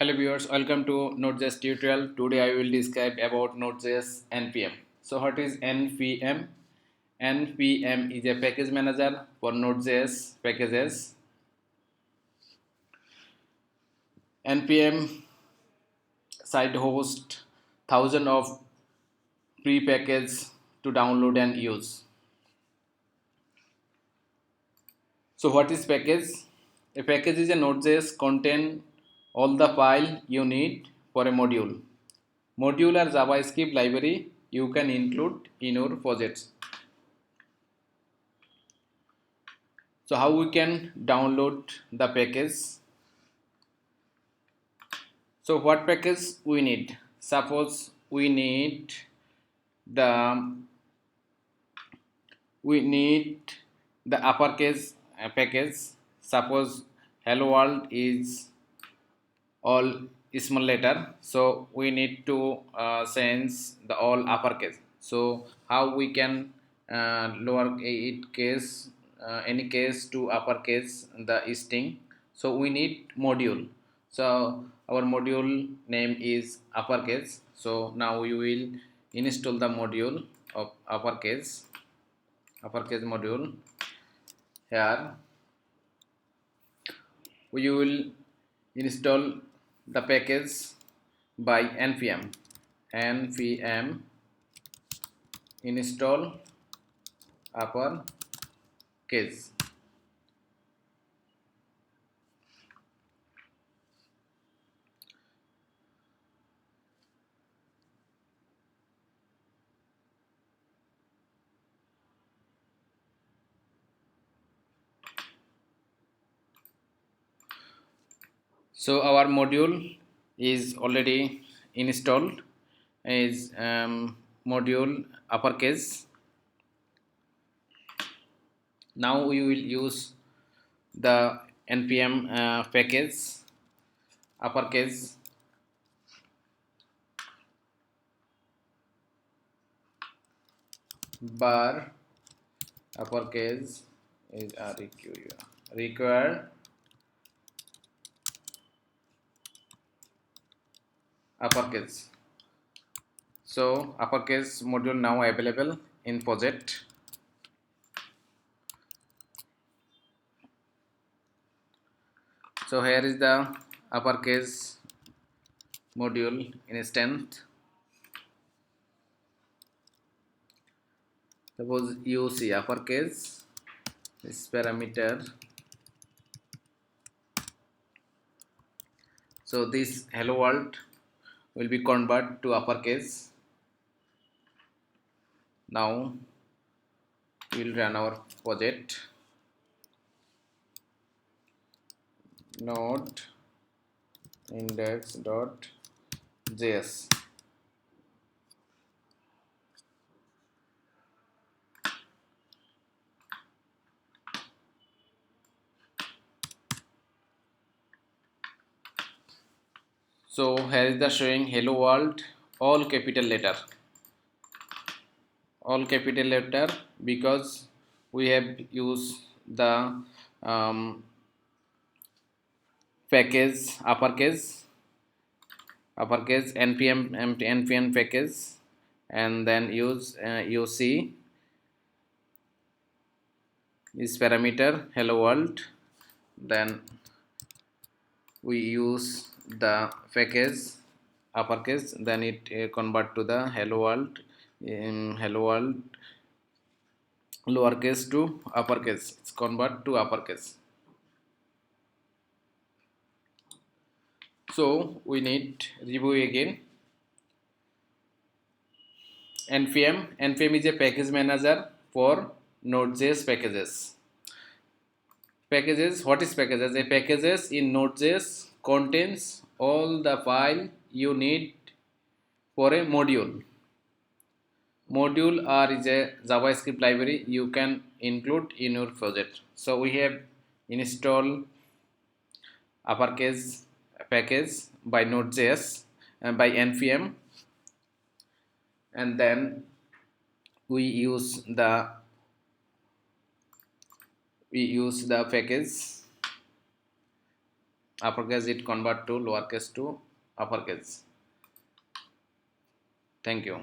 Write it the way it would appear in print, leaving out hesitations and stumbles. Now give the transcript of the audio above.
Hello viewers, welcome to NodeJS tutorial. Today I will describe about NodeJS NPM. So what is NPM? NPM is a package manager for NodeJS packages. NPM site hosts thousands of pre-packages to download and use. So what is package? A package is a Node.js contain all the file you need for a module. Module or JavaScript library you can include in your projects. So how we can download the package? So what package we need? Suppose the we need the uppercase package. Suppose hello world is all small letter, so we need to change the all uppercase. So how we can lower it case any case to uppercase the string? So we need module. So our module name is uppercase. So now we will install the module of uppercase module. Here we will install the package by npm install uppercase. So our module is already installed, is module uppercase. Now we will use the npm package uppercase. Bar uppercase is require uppercase. So uppercase module now available in project. So here is the uppercase module instance. Suppose you see uppercase, this parameter. So this hello world will be converted to uppercase. Now we will run our project. Node index.js. So here is the showing hello world, all capital letter, because we have used the package uppercase npm package, and then use uc is parameter hello world. Then we use the package uppercase, then it convert to the hello world in hello world lowercase to uppercase. It's convert to uppercase. So we need review again. npm is a package manager for Node.js packages. What is packages? A packages in Node.js contains all the file you need for a module. Module or is a JavaScript library you can include in your project. So we have installed uppercase package by Node.js and by npm, and then we use the package uppercase it convert to lowercase to uppercase. Thank you.